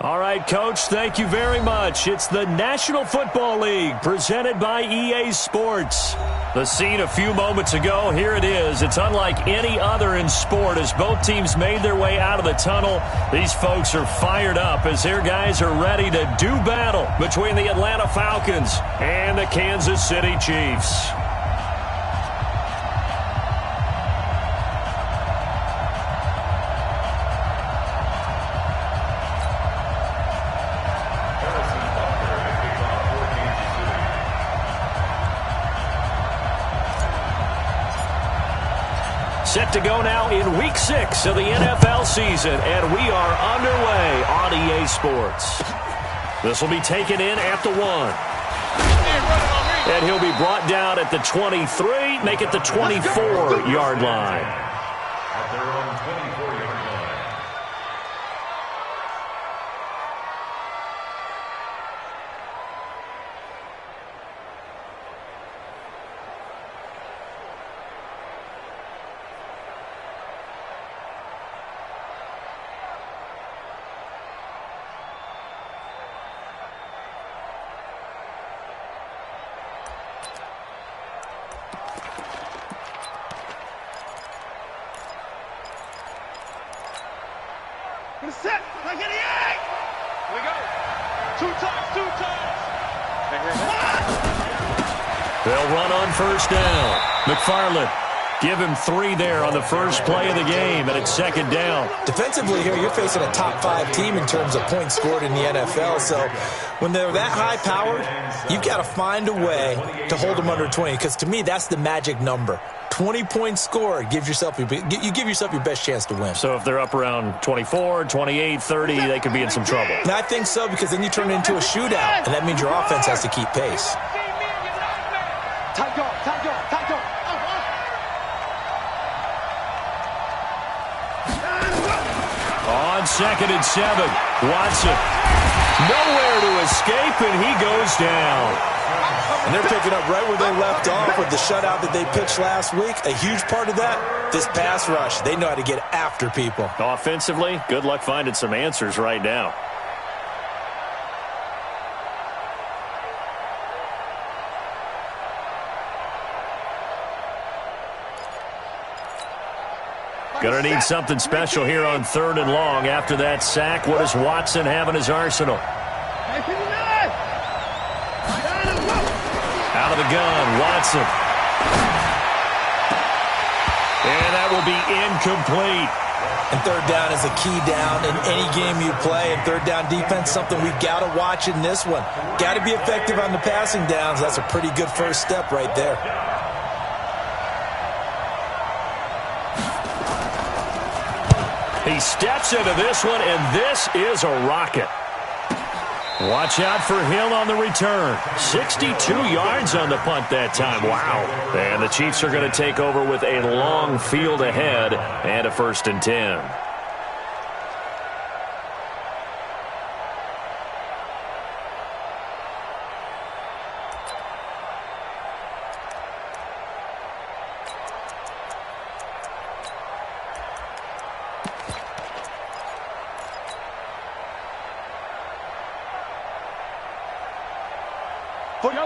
All right, Coach, thank you very much. It's the National Football League presented by EA Sports. The scene a few moments ago, here it is. It's unlike any other in sport as both teams made their way out of the tunnel. These folks are fired up as their guys are ready to do battle between the Atlanta Falcons and the Kansas City Chiefs. Set to go now in Week 6 of the NFL season, and we are underway on EA Sports. This will be taken in at the 1. And he'll be brought down at the 23, make it the 24-yard line. At their own 24-yard line. Set. Here we go. Two times. They'll run on first down. McFarland, give him 3 there on the first play of the game, and it's second down. Defensively here, you're facing a top 5 team in terms of points scored in the NFL, so when they're that high-powered, you've got to find a way to hold them under 20, because to me, that's the magic number. 20 points scored, you give yourself your best chance to win. So if they're up around 24, 28, 30, they could be in some trouble. And I think so, because then you turn it into a shootout, and that means your offense has to keep pace. On 2nd and 7, Watson. Nowhere to escape, and he goes down. And they're picking up right where they left off with the shutout that they pitched last week. A huge part of that, this pass rush. They know how to get after people. Offensively, good luck finding some answers right now. Going to need something special here on 3rd and long. After that sack, what does Watson have in his arsenal? Out of the gun, Watson. And that will be incomplete. And 3rd down is a key down in any game you play. And 3rd down defense, something we've got to watch in this one. Got to be effective on the passing downs. That's a pretty good first step right there. He steps into this one, and this is a rocket. Watch out for Hill on the return. 62 yards on the punt that time. Wow. And the Chiefs are going to take over with a long field ahead and a 1st and 10.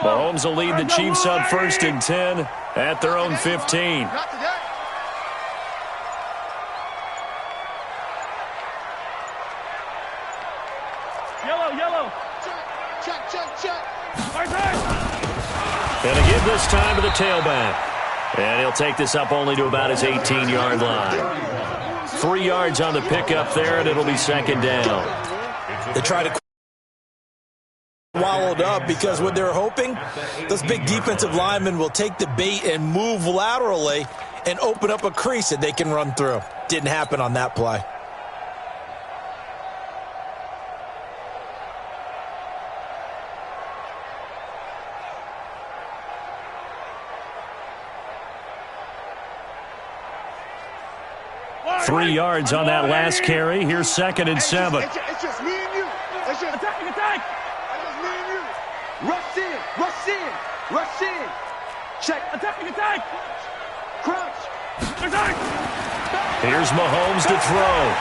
Mahomes will lead the Chiefs on 1st and 10 at their own 15. Yellow. Check. And again this time to the tailback. And he'll take this up only to about his 18-yard line. 3 yards on the pickup there, and it'll be 2nd down. They try to wallowed up because what they're hoping, those big defensive linemen will take the bait and move laterally and open up a crease that they can run through. Didn't happen on that play. What? 3 yards on that last carry. Here's 2nd and 7. It's just me and you. It's just attack. It's just me and you. Rush in. Check. Attack. Crouch. Attack. Here's Mahomes to throw.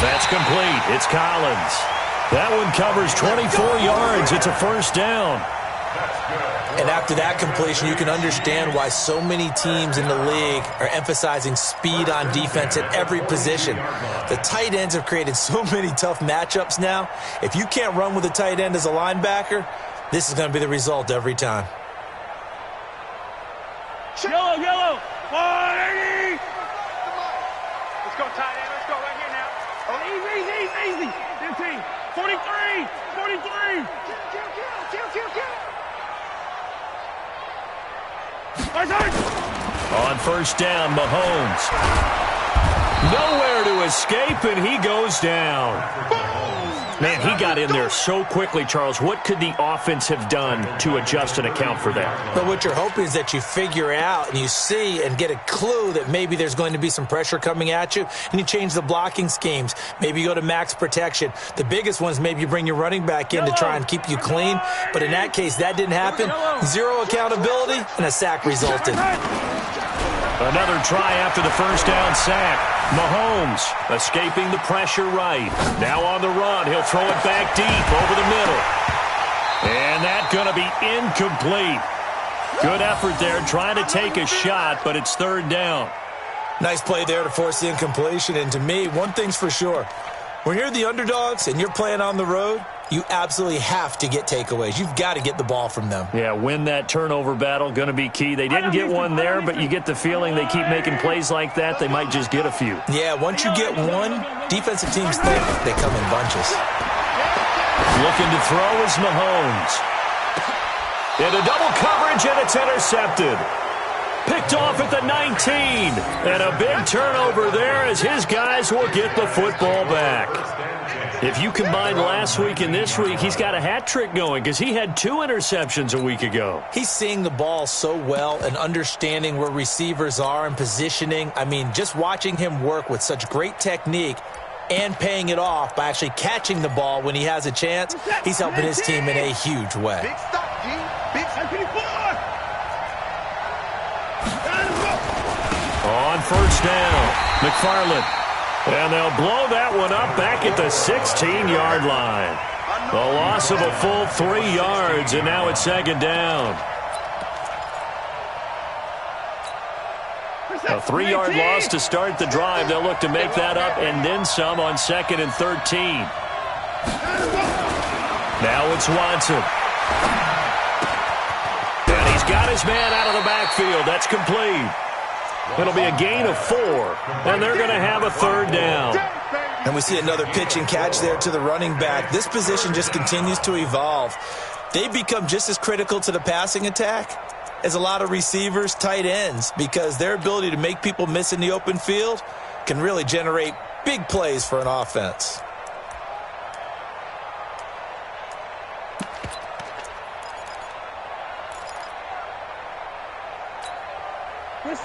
That's complete. It's Collins. That one covers 24 yards. It's a first down. And after that completion, you can understand why so many teams in the league are emphasizing speed on defense at every position. The tight ends have created so many tough matchups now. If you can't run with a tight end as a linebacker, this is going to be the result every time. Yellow, yellow. 180. Let's go, tight end. Let's go right here now. Oh, easy. 15. 43. 43. Kill. On first down, Mahomes. Nowhere to escape, and he goes down. Man, he got in there so quickly, Charles. What could the offense have done to adjust and account for that? But what you're hoping is that you figure out and you see and get a clue that maybe there's going to be some pressure coming at you, and you change the blocking schemes. Maybe you go to max protection. The biggest one is maybe you bring your running back in to try and keep you clean. But in that case, that didn't happen. Zero accountability, and a sack resulted. Another try after the first down sack. Mahomes escaping the pressure right. Now on the run, he'll throw it back deep over the middle. And that's going to be incomplete. Good effort there trying to take a shot, but it's third down. Nice play there to force the incompletion. And to me, one thing's for sure. When you're the underdogs and you're playing on the road, you absolutely have to get takeaways. You've got to get the ball from them. Yeah, win that turnover battle, going to be key. They didn't get one there, but you get the feeling they keep making plays like that, they might just get a few. Yeah, once you get one, defensive teams think they come in bunches. Looking to throw is Mahomes. Into double coverage, and it's intercepted. Picked off at the 19. And a big turnover there as his guys will get the football back. If you combine last week and this week, he's got a hat trick going because he had 2 interceptions a week ago. He's seeing the ball so well and understanding where receivers are and positioning. I mean, just watching him work with such great technique and paying it off by actually catching the ball when he has a chance, he's helping his team in a huge way. Big stop, G. Big stop. On first down, McFarland. And they'll blow that one up back at the 16-yard line. The loss of a full 3 yards, and now it's second down. A 3-yard loss to start the drive. They'll look to make that up and then some on 2nd and 13. Now it's Watson. And he's got his man out of the backfield. That's complete. It'll be a gain of 4, and they're going to have a third down. And we see another pitch and catch there to the running back. This position just continues to evolve. They become just as critical to the passing attack as a lot of receivers, tight ends, because their ability to make people miss in the open field can really generate big plays for an offense.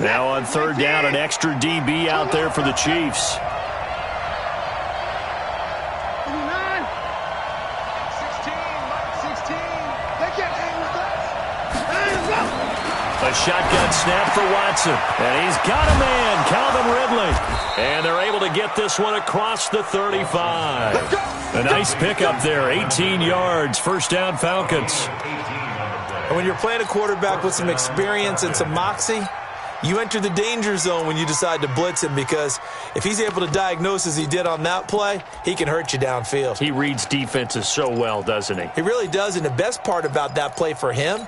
Now on third down, an extra DB out there for the Chiefs. 16. They can't hang with us. A shotgun snap for Watson. And he's got a man, Calvin Ridley. And they're able to get this one across the 35. A nice pickup there, 18 yards, first down Falcons. And when you're playing a quarterback with some experience and some moxie, you enter the danger zone when you decide to blitz him, because if he's able to diagnose as he did on that play, he can hurt you downfield. He reads defenses so well, doesn't he? He really does, and the best part about that play for him,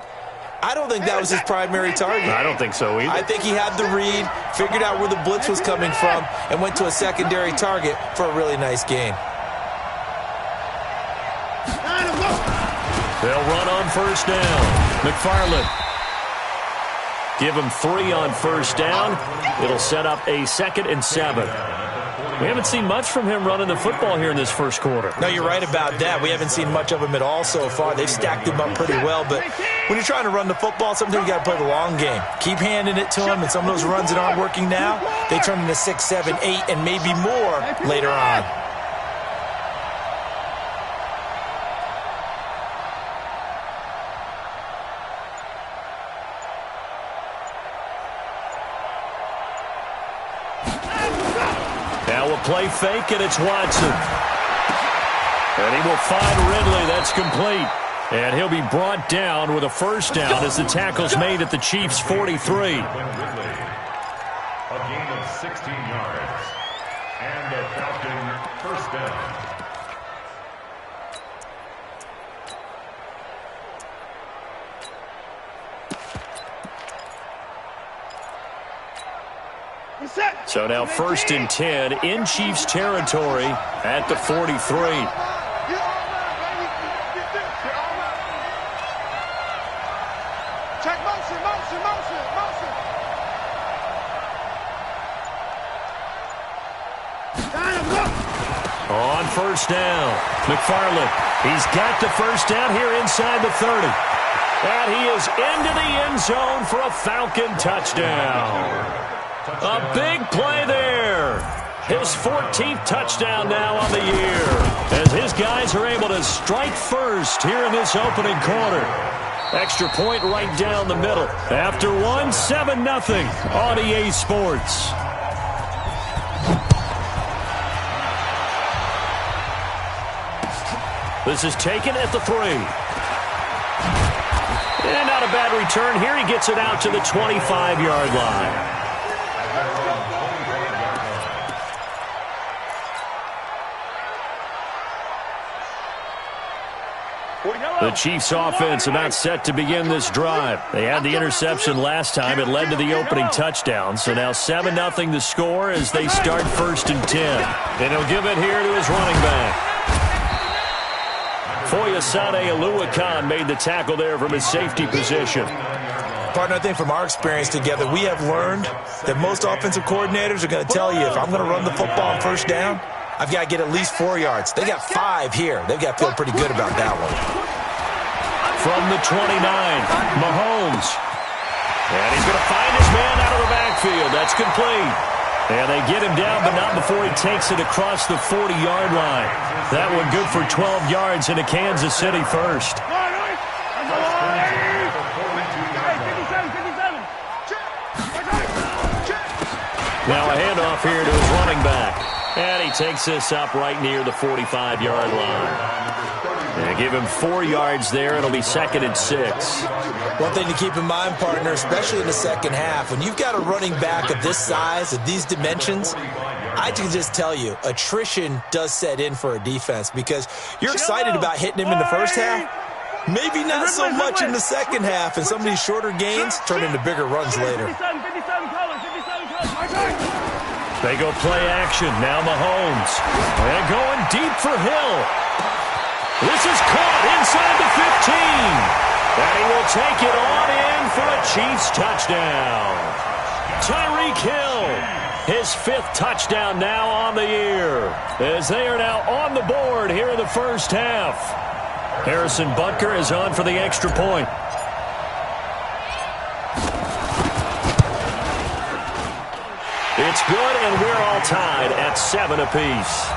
I don't think that was his primary target. I don't think so either. I think he had the read, figured out where the blitz was coming from, and went to a secondary target for a really nice gain. They'll run on first down. McFarland. Give him 3 on first down. It'll set up a 2nd and 7. We haven't seen much from him running the football here in this first quarter. No, you're right about that. We haven't seen much of him at all so far. They've stacked him up pretty well, but when you're trying to run the football, sometimes you got to play the long game. Keep handing it to him, and some of those runs that aren't working now, they turn into 6, 7, 8, and maybe more later on. play fake, and it's Watson. And he will find Ridley. That's complete. And he'll be brought down with a first down as the tackle's made at the Chiefs' 43. A gain of 16 yards. And a Falcon first down. So now 1st and 10 in Chiefs territory at the 43. Check motion. On first down, McFarland. He's got the first down here inside the 30. And he is into the end zone for a Falcon touchdown. A big play there. His 14th touchdown now on the year as his guys are able to strike first here in this opening quarter. Extra point right down the middle. After one, 7-0 on EA Sports. This is taken at the 3. And not a bad return here. He gets it out to the 25-yard line. The Chiefs' offense about set to begin this drive. They had the interception last time. It led to the opening touchdown. So now 7-0 the score as they start 1st and 10. And he'll give it here to his running back. Foyesade Oluwakan made the tackle there from his safety position. Partner, I think from our experience together, we have learned that most offensive coordinators are going to tell you, if I'm going to run the football on first down, I've got to get at least 4 yards. They got 5 here. They've got to feel pretty good about that one. From the 29, Mahomes. And he's going to find his man out of the backfield. That's complete. And they get him down, but not before he takes it across the 40-yard line. That one good for 12 yards into Kansas City first. Now a handoff here to his running back. And he takes this up right near the 45-yard line. And give him 4 yards there. It'll be 2nd and 6. One thing to keep in mind, partner, especially in the second half, when you've got a running back of this size, of these dimensions, I can just tell you, attrition does set in for a defense because you're excited about hitting him in the first half. Maybe not so much in the second half, and some of these shorter gains turn into bigger runs later. They go play action. Now Mahomes. And going deep for Hill. This is caught inside the 15. And he will take it on in for a Chiefs touchdown. Tyreek Hill, his 5th touchdown now on the year, as they are now on the board here in the first half. Harrison Butker is on for the extra point. It's good, and we're all tied at 7 apiece.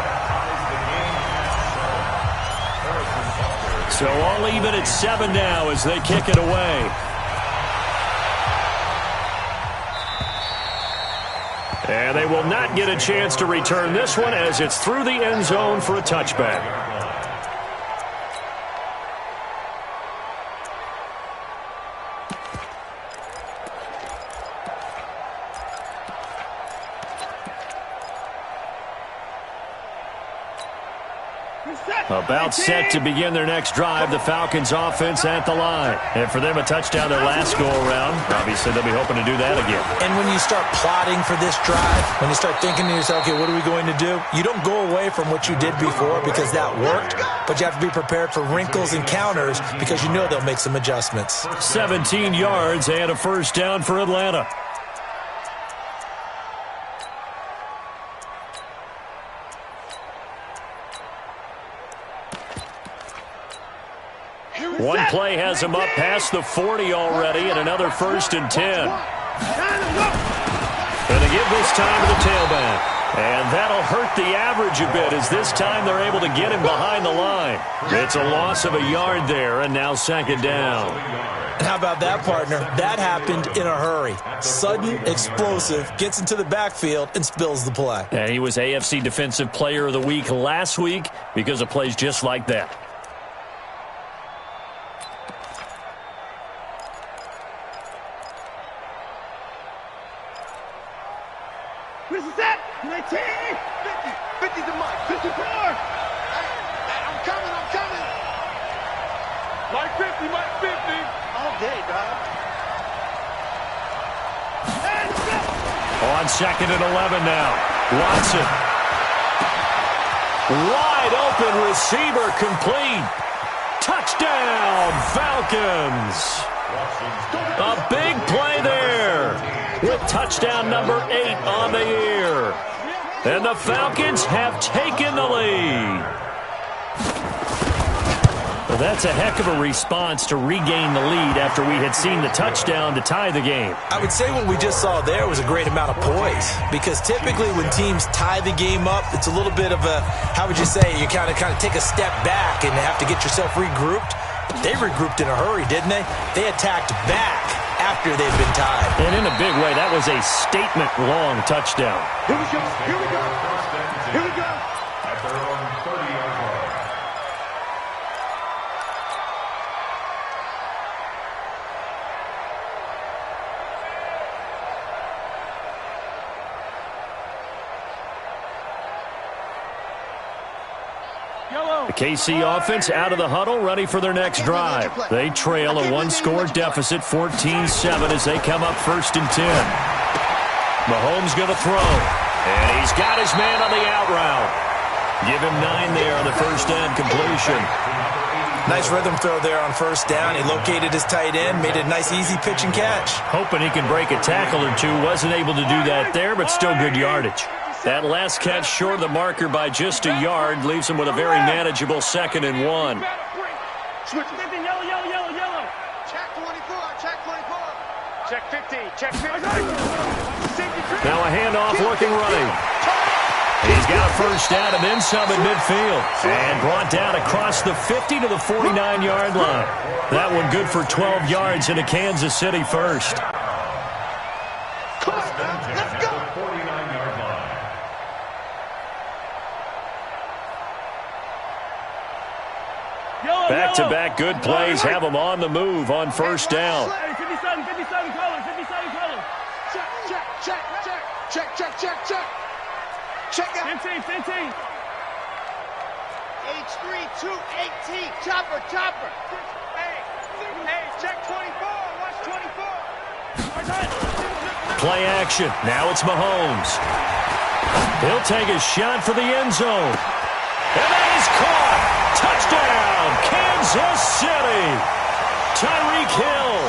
So all even at 7 now as they kick it away. And they will not get a chance to return this one as it's through the end zone for a touchback. About set to begin their next drive, the Falcons offense at the line. And for them, a touchdown their last go-around. Obviously, they'll be hoping to do that again. And when you start plotting for this drive, when you start thinking to yourself, okay, what are we going to do? You don't go away from what you did before because that worked, but you have to be prepared for wrinkles and counters because you know they'll make some adjustments. 17 yards and a first down for Atlanta. One play has him up past the 40 already, and another 1st and 10. And they give this time to the tailback. And that'll hurt the average a bit as this time they're able to get him behind the line. It's a loss of a yard there, and now second down. And how about that, partner? That happened in a hurry. Sudden, explosive, gets into the backfield, and spills the play. And he was AFC Defensive Player of the Week last week because of plays just like that. This is it. 19, 50, 50 to Mike, 54. Hey, I'm coming. Mike 50, Mike 50. All day, dog. Hey, let's go. On second and 11 now. Watson. Wide open receiver complete. Touchdown, Falcons. A big play there with touchdown number 8 on the year. And the Falcons have taken the lead. Well, that's a heck of a response to regain the lead after we had seen the touchdown to tie the game. I would say what we just saw there was a great amount of poise, because typically when teams tie the game up, it's a little bit of a, how would you say, you kind of take a step back and have to get yourself regrouped. They regrouped in a hurry, didn't they? They attacked back after they've been tied. And in a big way, that was a statement-long touchdown. Here we go. At their own 30-yard line. The KC offense out of the huddle, ready for their next drive. They trail a one-score deficit, 14-7, as they come up 1st and 10. Mahomes going to throw, and he's got his man on the out route. Give him 9 there on the first down completion. Nice rhythm throw there on first down. He located his tight end, made a nice easy pitch and catch. Hoping he can break a tackle or two. Wasn't able to do that there, but still good yardage. That last catch short of the marker by just a yard leaves him with a very manageable 2nd and 1. Switch. Yellow. Check 24. Check 50. Check 50. Now a handoff looking right. He's got a first down and then some at midfield. And brought down across the 50 to the 49-yard line. That one good for 12 yards into Kansas City first. Come on, let's go. 49-yard line. Back-to-back good plays have them on the move on first down. 57 colors. Check out. 15. H3218. Chopper. Hey, check 24. Watch 24. Play action. Now it's Mahomes. He'll take a shot for the end zone. And that is caught. Touchdown, Kansas City. Tyreek Hill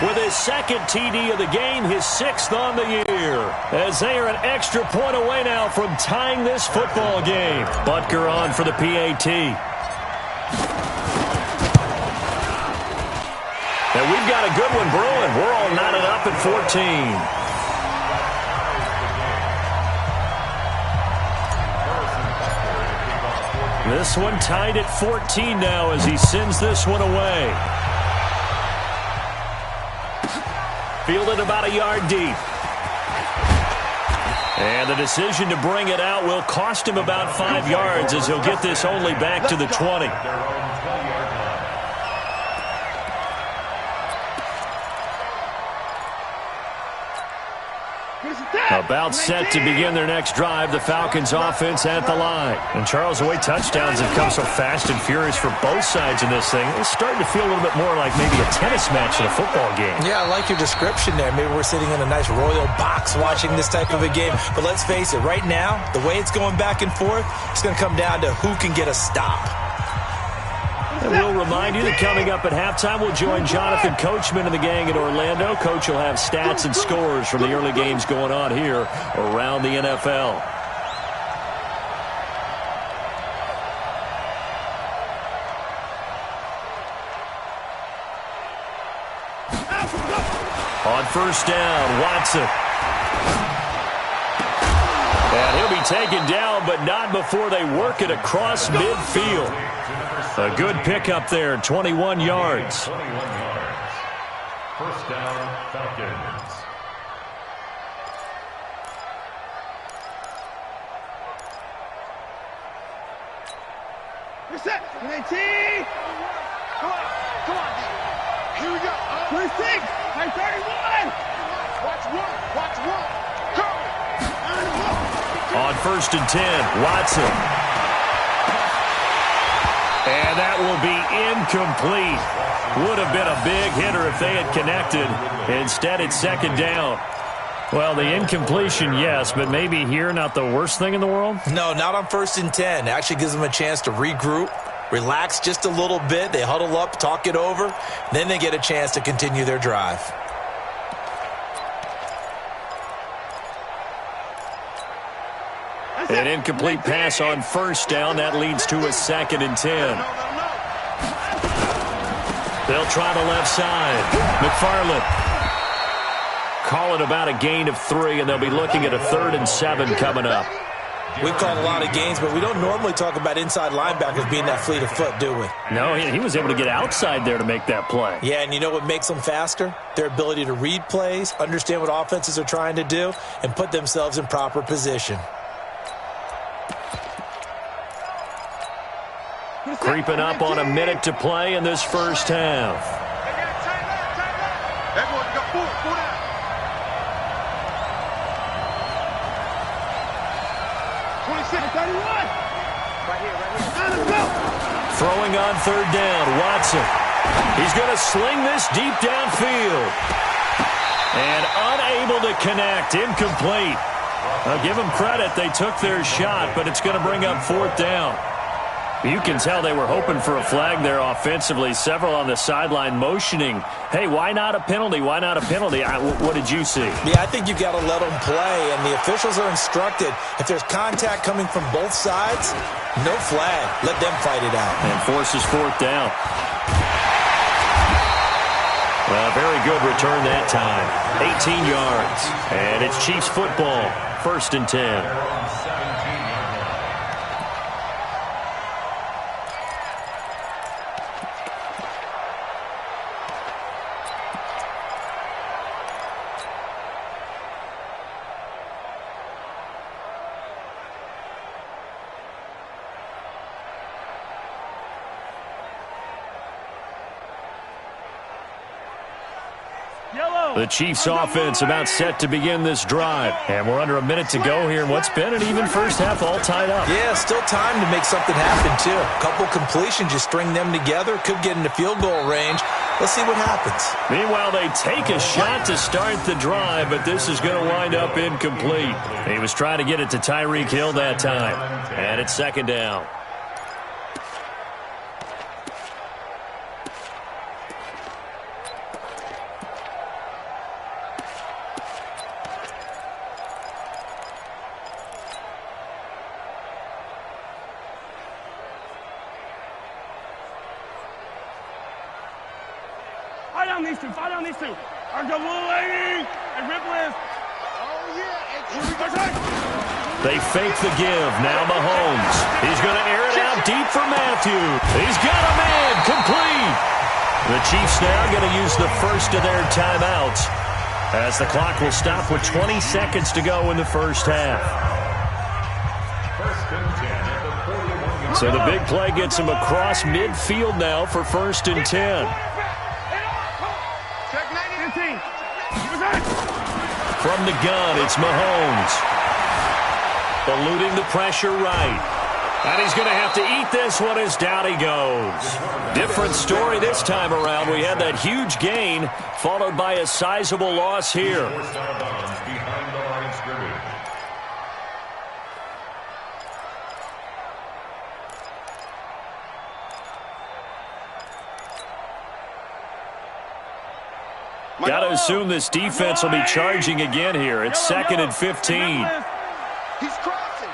with his 2nd TD of the game, his 6th on the year. As they are an extra point away now from tying this football game. Butker on for the PAT. And we've got a good one brewing. We're all knotted up at 14. This one tied at 14 now as he sends this one away. Fielded about a yard deep. And the decision to bring it out will cost him about 5 yards as he'll get this only back to the 20. About set to begin their next drive, the Falcons offense at the line. And Charles, the way touchdowns have come so fast and furious for both sides in this thing, it's starting to feel a little bit more like maybe a tennis match in a football game. Yeah, I like your description there. Maybe we're sitting in a nice royal box watching this type of a game. But let's face it, right now, the way it's going back and forth, it's going to come down to who can get a stop. And we'll remind you that coming up at halftime, we'll join Jonathan Coachman and the gang in Orlando. Coach will have stats and scores from the early games going on here around the NFL. On first down, Watson. And he'll be taken down, but not before they work it across midfield. A good pickup there, 21 yards. 21 yards. First down, Falcons. You're set. 19. Come on. Come on. Here we go. 26. 31. Watch one. Watch one. Go. On 1st and 10, Watson. And that will be incomplete. Would have been a big hitter if they had connected. Instead, it's 2nd down. Well, the incompletion, yes, but maybe here not the worst thing in the world? No, not on 1st and 10. It actually gives them a chance to regroup, relax just a little bit. They huddle up, talk it over. Then they get a chance to continue their drive. An incomplete pass on 1st down. That leads to a 2nd and 10. They'll try the left side. McFarland. Call it about a gain of 3, and they'll be looking at a 3rd and 7 coming up. We've called a lot of games, but we don't normally talk about inside linebackers being that fleet of foot, do we? No, he was able to get outside there to make that play. Yeah, and you know what makes them faster? Their ability to read plays, understand what offenses are trying to do, and put themselves in proper position. Creeping up on a minute to play in this first half. Everyone go forward. Go down. Throwing on 3rd down, Watson. He's going to sling this deep downfield. And unable to connect, incomplete. I'll give them credit, they took their shot, but it's going to bring up 4th down. You can tell they were hoping for a flag there offensively. Several on the sideline motioning, hey, why not a penalty? Why not a penalty? What did you see? Yeah, I think you've got to let them play, and the officials are instructed, if there's contact coming from both sides, no flag. Let them fight it out. And forces 4th down. Well, very good return that time. 18 yards. And it's Chiefs football. 1st and 10. The Chiefs offense about set to begin this drive. And we're under a minute to go here in what's been an even first half, all tied up. Yeah, still time to make something happen, too. A couple completions, just string them together. Could get into field goal range. Let's see what happens. Meanwhile, they take a shot to start the drive, but this is going to wind up incomplete. He was trying to get it to Tyreek Hill that time. And it's 2nd down. Fight on these two. Our double lady and Ripley. Oh, yeah. They fake the give. Now Mahomes. He's going to air it out deep for Matthew. He's got a man. Complete. The Chiefs now going to use the first of their timeouts as the clock will stop with 20 seconds to go in the first half. So the big play gets him across midfield now for 1st and 10. From the gun, it's Mahomes. Eluding the pressure right. And he's going to have to eat this one as down he goes. Different story this time around. We had that huge gain, followed by a sizable loss here. Got to assume this defense will be charging again here. It's 2nd and 15. He's crossing.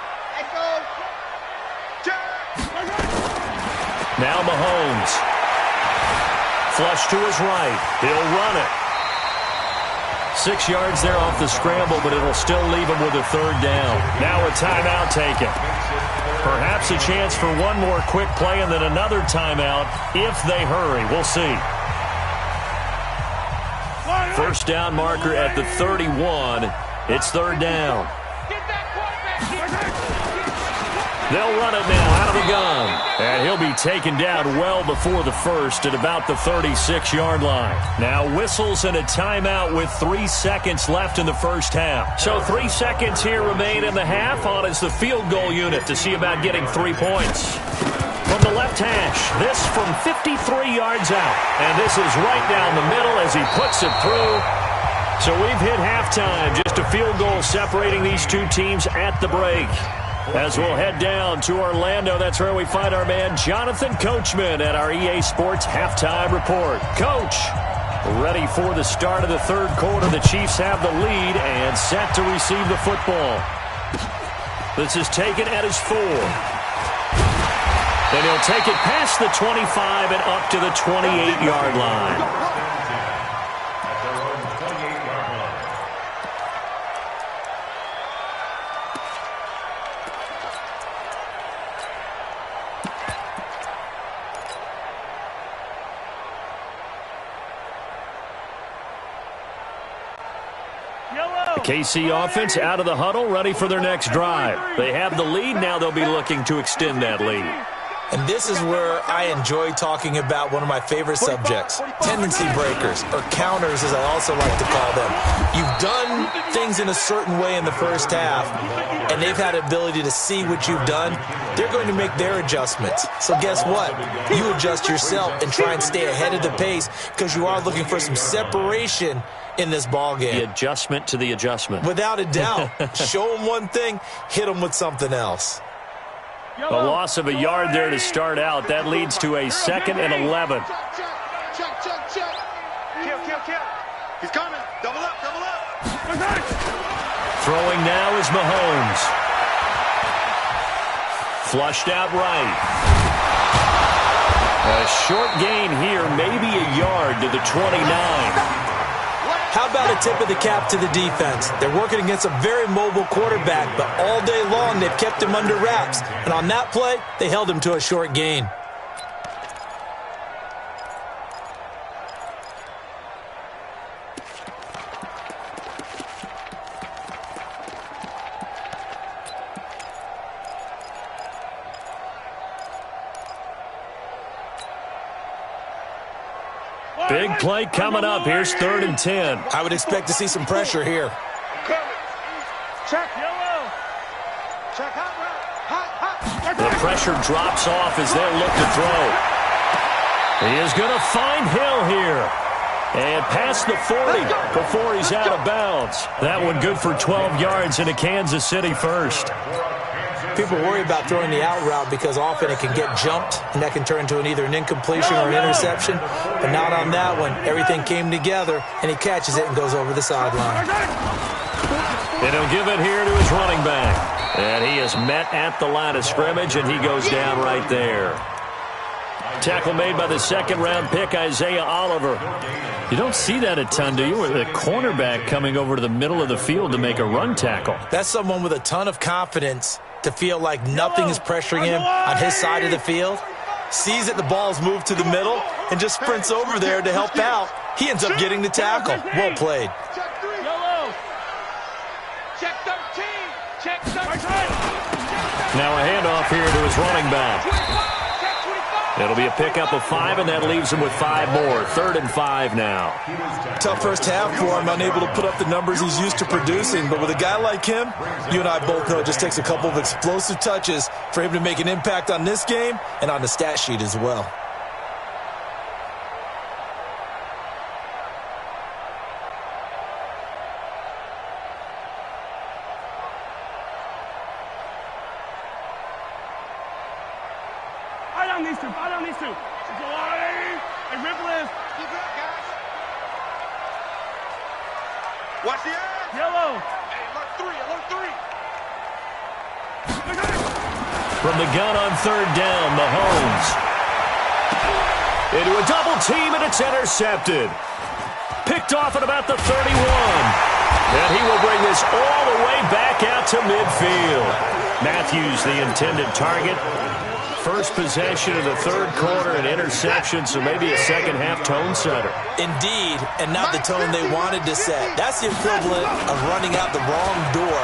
Now Mahomes. Flush to his right. He'll run it. 6 yards there off the scramble, but it'll still leave them with a third down. Now a timeout taken. Perhaps a chance for one more quick play and then another timeout if they hurry. We'll see. First down marker at the 31. It's third down. They'll run it now out of the gun. And he'll be taken down well before the first at about the 36-yard line. Now whistles and a timeout with 3 seconds left in the first half. So 3 seconds here remain in the half. On is the field goal unit to see about getting 3 points. From the left hash, this from 53 yards out. And this is right down the middle as he puts it through. So we've hit halftime. Just a field goal separating these two teams at the break. As we'll head down to Orlando, that's where we find our man Jonathan Coachman at our EA Sports Halftime Report. Coach, ready for the start of the third quarter. The Chiefs have the lead and set to receive the football. This is taken at his 4. Then he'll take it past the 25 and up to the 28-yard line. KC offense out of the huddle, ready for their next drive. They have the lead. Now they'll be looking to extend that lead. And this is where I enjoy talking about one of my favorite subjects, tendency breakers, or counters as I also like to call them. You've done things in a certain way in the first half, and they've had the ability to see what you've done. They're going to make their adjustments. So guess what? You adjust yourself and try and stay ahead of the pace because you are looking for some separation in this ball game. The adjustment to the adjustment. Without a doubt. Show them one thing, hit them with something else. A loss of a yard there to start out. That leads to a 2nd and 11. Check. Kill. He's coming. Double up. Throwing now is Mahomes. Flushed out right. A short gain here, maybe a yard to the 29. How about a tip of the cap to the defense? They're working against a very mobile quarterback, but all day long they've kept him under wraps. And on that play, they held him to a short gain. Big play coming up. Here's 3rd and 10. I would expect to see some pressure here. Check. Check hot. The pressure drops off as they look to throw. He is going to find Hill here. And past the 40 before he's out of bounds. That one good for 12 yards into Kansas City first. People worry about throwing the out route because often it can get jumped, and that can turn into either an incompletion or an interception. But not on that one. Everything came together, and he catches it and goes over the sideline. And he'll give it here to his running back. And he is met at the line of scrimmage, and he goes down right there. Tackle made by the 2nd-round pick, Isaiah Oliver. You don't see that a ton, do you? With a cornerback coming over to the middle of the field to make a run tackle. That's someone with a ton of confidence to feel like nothing is pressuring him on his side of the field. Sees that the ball's moved to the middle and just sprints over there to help out. He ends up getting the tackle. Well played. Check 3. Yellow. Check 13. Check 13. Now a handoff here to his running back. It'll be a pickup of 5, and that leaves him with 5 more. 3rd and 5 now. Tough first half for him, unable to put up the numbers he's used to producing. But with a guy like him, you and I both know it just takes a couple of explosive touches for him to make an impact on this game and on the stat sheet as well. I don't need to. Hey, Ripple is. Keep it up, guys. Watch the edge. Yellow. Hey, alert 3. From the gun on 3rd down, Mahomes. Into a double team, and it's intercepted. Picked off at about the 31. And he will bring this all the way back out to midfield. Matthews, the intended target. First possession of the third quarter, an interception, so maybe a second-half tone setter. Indeed, and not the tone they wanted to set. That's the equivalent of running out the wrong door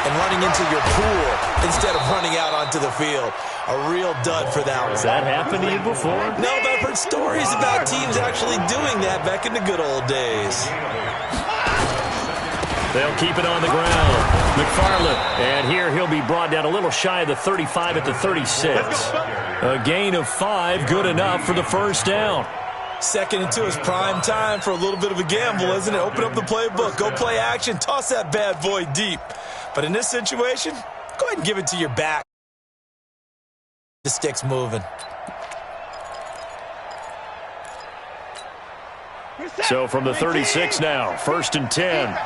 and running into your pool instead of running out onto the field. A real dud for that one. Has that happened to you before? No, but I've heard stories about teams actually doing that back in the good old days. They'll keep it on the ground. McFarland, and here he'll be brought down a little shy of the 35 at the 36. A gain of 5, good enough for the first down. 2nd and 2 is prime time for a little bit of a gamble, isn't it? Open up the playbook, go play action, toss that bad boy deep. But in this situation, go ahead and give it to your back. The stick's moving. So from the 36 now, 1st and 10.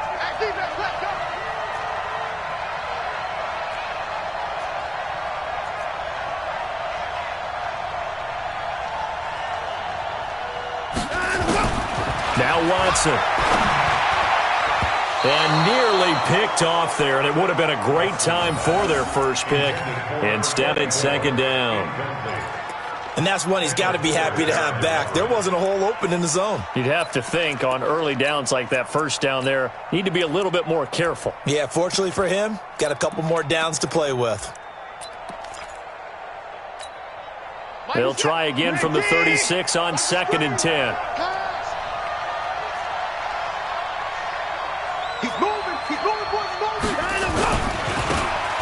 Now Watson. And nearly picked off there, and it would have been a great time for their first pick. Instead, it's 2nd down. And that's one he's got to be happy to have back. There wasn't a hole open in the zone. You'd have to think on early downs like that first down there, need to be a little bit more careful. Yeah, fortunately for him, got a couple more downs to play with. They'll try again from the 36 on 2nd and 10.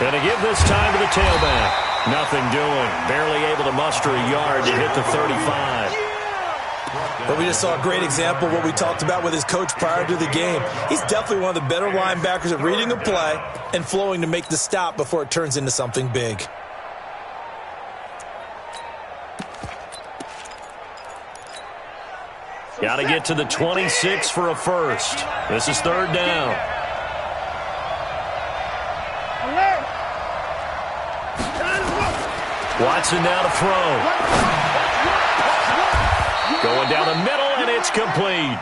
And to give this time to the tailback. Nothing doing. Barely able to muster a yard to hit the 35. But we just saw a great example of what we talked about with his coach prior to the game. He's definitely one of the better linebackers at reading a play and flowing to make the stop before it turns into something big. Got to get to the 26 for a first. This is 3rd down. Watson now to throw. Going down the middle, and it's complete.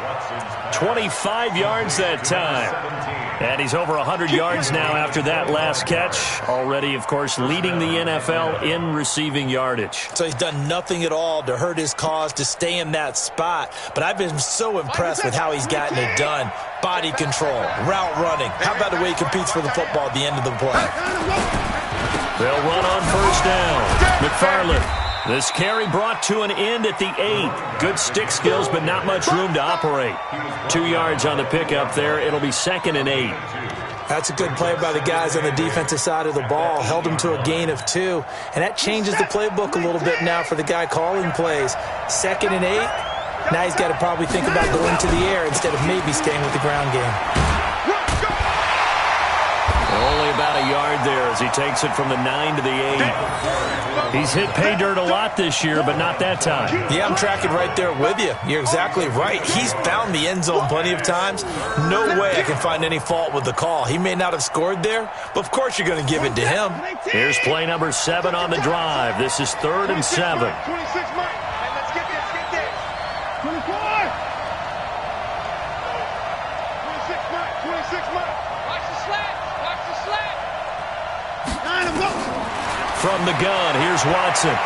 25 yards that time. And he's over 100 yards now after that last catch. Already, of course, leading the NFL in receiving yardage. So he's done nothing at all to hurt his cause, to stay in that spot. But I've been so impressed with how he's gotten it done. Body control, route running. How about the way he competes for the football at the end of the play? They'll run on 1st down. McFarland. This carry brought to an end at the 8. Good stick skills, but not much room to operate. 2 yards on the pickup there. It'll be 2nd and 8. That's a good play by the guys on the defensive side of the ball. Held them to a gain of 2. And that changes the playbook a little bit now for the guy calling plays. 2nd and 8. Now he's got to probably think about going to the air instead of maybe staying with the ground game. Only about a yard there as he takes it from the 9 to the 8. He's hit pay dirt a lot this year, but not that time. Yeah, I'm tracking right there with you. You're exactly right. He's found the end zone plenty of times. No way I can find any fault with the call. He may not have scored there, but of course you're going to give it to him. Here's play number 7 on the drive. This is 3rd and 7. 26, Mike. Let's get this. 24. 26, Mike. 26, Mike. Watch the slap. Watch the slap. From the gun, here's Watson.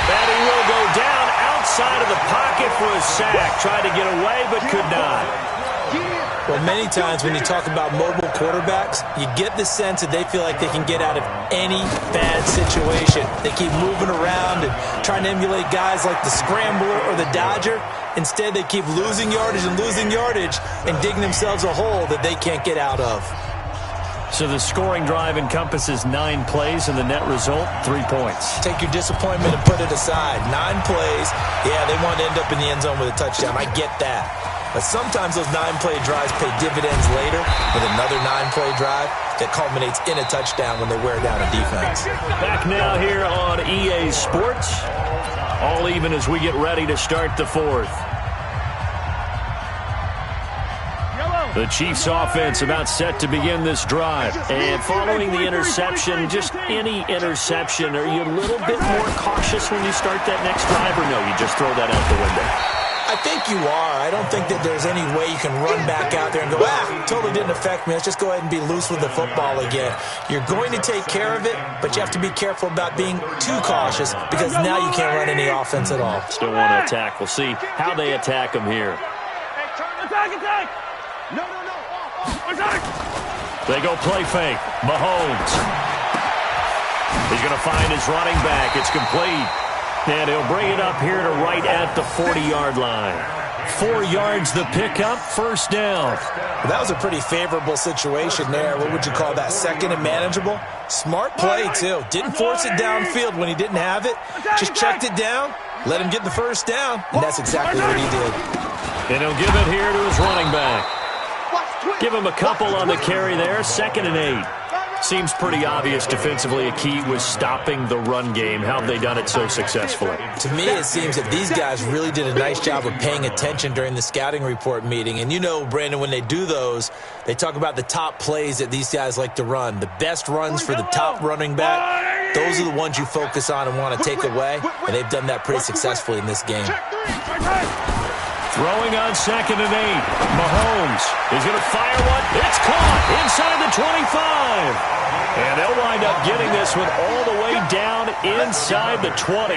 And he will go down outside of the pocket for a sack. Tried to get away, but could not. Well, many times when you talk about mobile quarterbacks, you get the sense that they feel like they can get out of any bad situation. They keep moving around and trying to emulate guys like the Scrambler or the Dodger. Instead, they keep losing yardage and digging themselves a hole that they can't get out of. So the scoring drive encompasses 9 plays, and the net result, 3 points. Take your disappointment and put it aside. 9 plays. Yeah, they want to end up in the end zone with a touchdown. I get that. But sometimes those 9-play drives pay dividends later with another 9-play drive that culminates in a touchdown when they wear down a defense. Back now here on EA Sports. All even as we get ready to start the 4th. Yellow. The Chiefs offense about set to begin this drive. And following the interception, just any interception, are you a little bit more cautious when you start that next drive, or no, you just throw that out the window? I think you are. I don't think that there's any way you can run back out there and go, totally didn't affect me. Let's just go ahead and be loose with the football again. You're going to take care of it, but you have to be careful about being too cautious because now you can't run any offense at all. Still want to attack. We'll see how they attack him here. Attack! No. Attack! They go play fake. Mahomes. He's going to find his running back. It's complete. And he'll bring it up here to right at the 40-yard line. 4 yards the pickup, first down. That was a pretty favorable situation there. What would you call that, second and manageable? Smart play, too. Didn't force it downfield when he didn't have it. Just checked it down, let him get the first down, and that's exactly what he did. And he'll give it here to his running back. Give him a couple on the carry there, 2nd and 8. Seems pretty obvious defensively a key was stopping the run game. How have they done it so successfully? To me, it seems that these guys really did a nice job of paying attention during the scouting report meeting. And you know, Brandon, when they do those, they talk about the top plays that these guys like to run. The best runs for the top running back, those are the ones you focus on and want to take away. And they've done that pretty successfully in this game. Throwing on 2nd and 8. Mahomes is going to fire one. It's caught inside the 25. And they'll wind up getting this one all the way down inside the 20.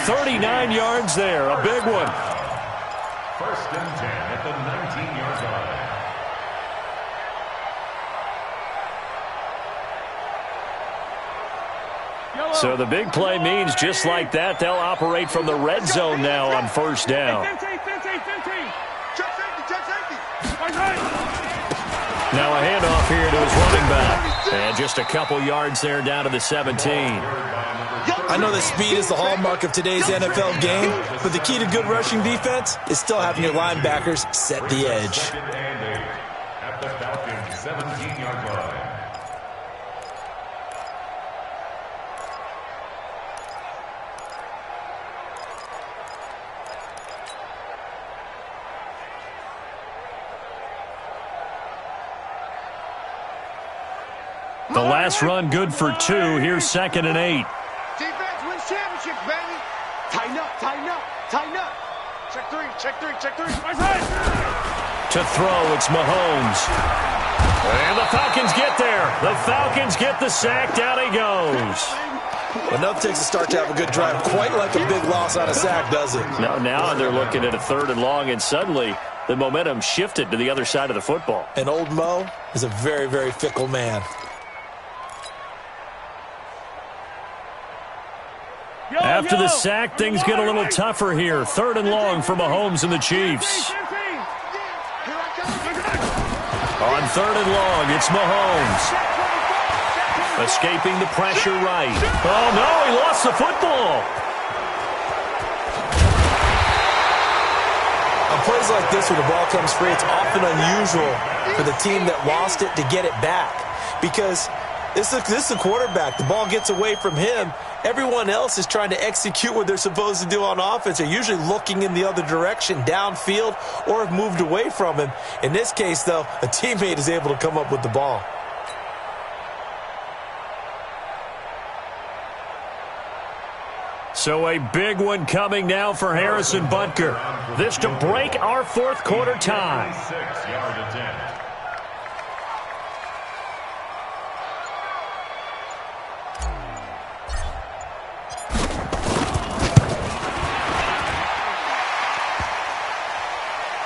39 yards there, a big one. 1st and 10 at the 19-yard line. So the big play means just like that, they'll operate from the red zone now on 1st down. Now a handoff here to his running back. And just a couple yards there down to the 17. I know that speed is the hallmark of today's NFL game, but the key to good rushing defense is still having your linebackers set the edge. At the Falcons' 17-yard line. The last run good for 2. Here's 2nd and 8. Defense wins championships, baby. Tighten up. Check three. To throw, it's Mahomes. And the Falcons get there. The Falcons get the sack. Down he goes. Enough takes a start to have a good drive. Quite like a big loss on a sack, does it? Now they're looking at a 3rd and long, and suddenly the momentum shifted to the other side of the football. And old Mo is a very, very fickle man. After the sack, things get a little tougher here. 3rd and long for Mahomes and the Chiefs. On 3rd and long, it's Mahomes. Escaping the pressure right. Oh, no, he lost the football. On plays like this, when the ball comes free, it's often unusual for the team that lost it to get it back. Because this is a quarterback. The ball gets away from him. Everyone else is trying to execute what they're supposed to do on offense. They're usually looking in the other direction, downfield, or have moved away from him. In this case, though, a teammate is able to come up with the ball. So a big one coming now for Harrison Butker. This to break our 4th quarter tie. 6-yard attempt.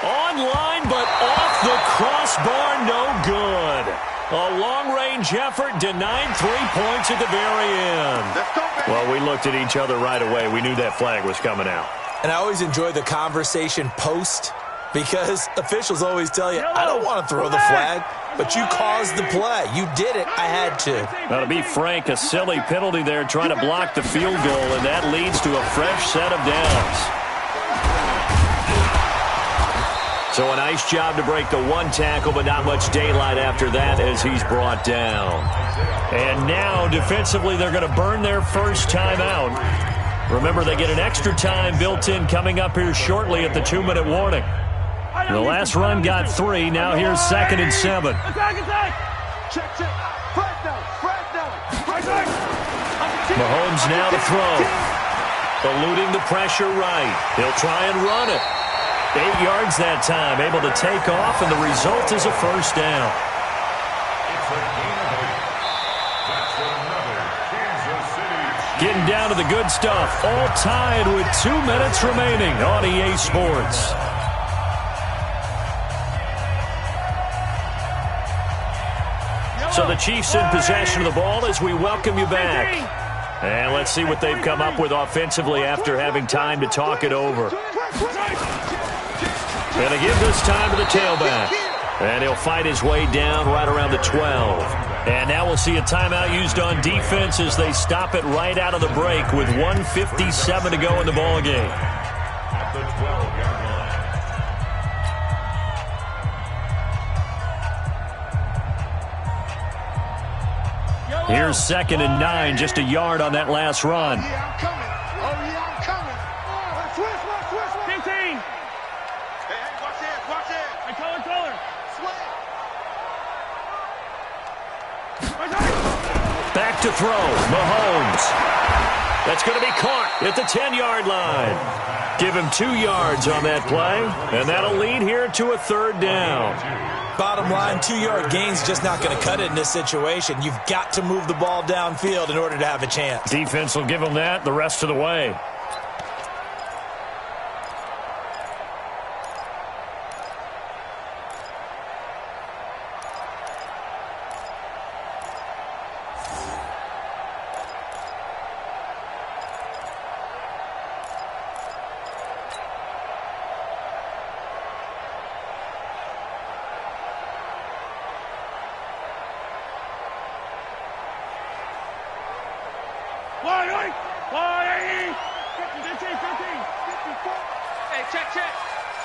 Online, but off the crossbar, no good. A long-range effort denied 3 points at the very end. Well, we looked at each other right away. We knew that flag was coming out. And I always enjoy the conversation post because officials always tell you, I don't want to throw the flag, but you caused the play. You did it. I had to. Now, to be frank, a silly penalty there trying to block the field goal, and that leads to a fresh set of downs. So a nice job to break the 1 tackle, but not much daylight after that as he's brought down. And now, defensively, they're going to burn their first timeout. Remember, they get an extra time built in coming up here shortly at the 2-minute warning. The last run got 3. Now here's 2nd and 7. Check. Mahomes now to throw. Eluding the pressure right. He'll try and run it. 8 yards that time. Able to take off, and the result is a first down. It's a gain of 8. That's another Kansas City. Getting down to the good stuff. All tied with 2 minutes remaining on EA Sports. So the Chiefs in possession of the ball as we welcome you back. And let's see what they've come up with offensively after having time to talk it over. Going to give this time to the tailback. And he'll fight his way down right around the 12. And now we'll see a timeout used on defense as they stop it right out of the break with 1:57 to go in the ballgame. At the 12-yard line. Here's 2nd and 9, just a yard on that last run. I'm coming. Switch. 15. Hey, watch this. Hey, color. Back to throw. Mahomes. That's going to be caught at the 10-yard line. Give him 2 yards on that play, and that'll lead here to a 3rd down. Bottom line, 2-yard gain's just not going to cut it in this situation. You've got to move the ball downfield in order to have a chance. Defense will give them that the rest of the way.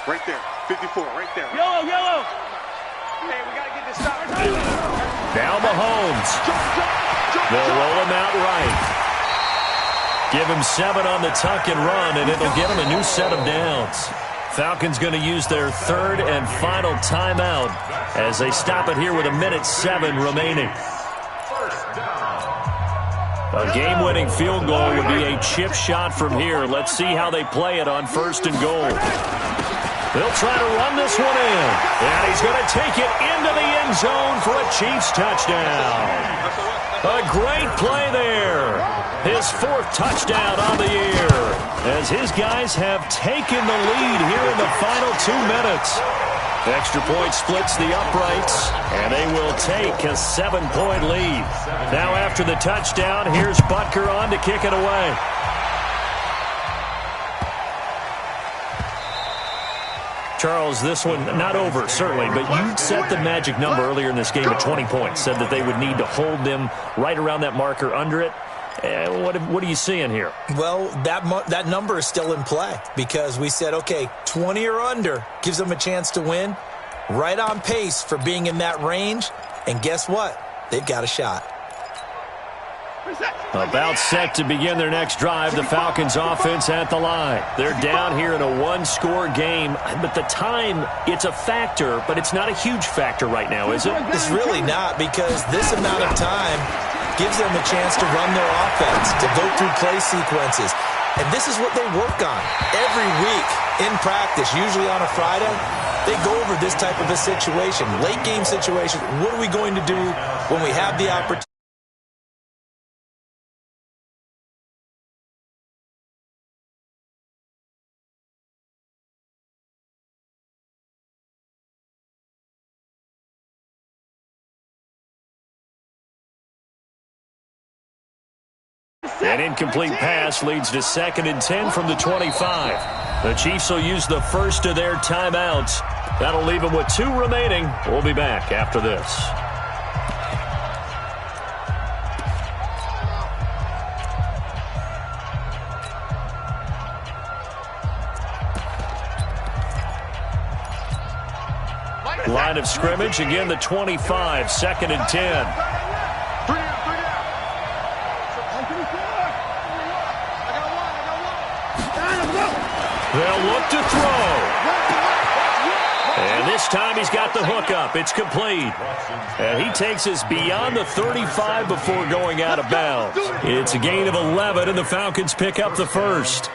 Right there, 54, right there. Yellow. Hey, we got to get this stop. Now Mahomes. They'll roll him out right. Give him 7 on the tuck and run, and it'll get him a new set of downs. Falcons going to use their 3rd and final timeout as they stop it here with 1:07 remaining. A game-winning field goal would be a chip shot from here. Let's see how they play it on 1st and goal. They'll try to run this one in. And he's going to take it into the end zone for a Chiefs touchdown. A great play there. His 4th touchdown on the year as his guys have taken the lead here in the final 2 minutes. Extra point splits the uprights, and they will take a 7-point lead. Now after the touchdown, here's Butker on to kick it away. Charles, this one not over, certainly, but you set the magic number earlier in this game at 20 points, said that they would need to hold them right around that marker under it. What are you seeing here? Well, that number is still in play because we said, okay, 20 or under gives them a chance to win. Right on pace for being in that range. And guess what? They've got a shot. About set to begin their next drive, the Falcons offense at the line. They're down here in a 1-score game, but the time, it's a factor, but it's not a huge factor right now, is it? It's really not because this amount of time gives them a chance to run their offense, to go through play sequences. And this is what they work on every week in practice, usually on a Friday. They go over this type of a situation, late game situation. What are we going to do when we have the opportunity? An incomplete pass leads to 2nd and 10 from the 25. The Chiefs will use the first of their timeouts. That'll leave them with 2 remaining. We'll be back after this. Line of scrimmage, again the 25, 2nd and 10. They'll look to throw. And this time he's got the hook up. It's complete. And he takes us beyond the 35 before going out of bounds. It's a gain of 11, and the Falcons pick up the first.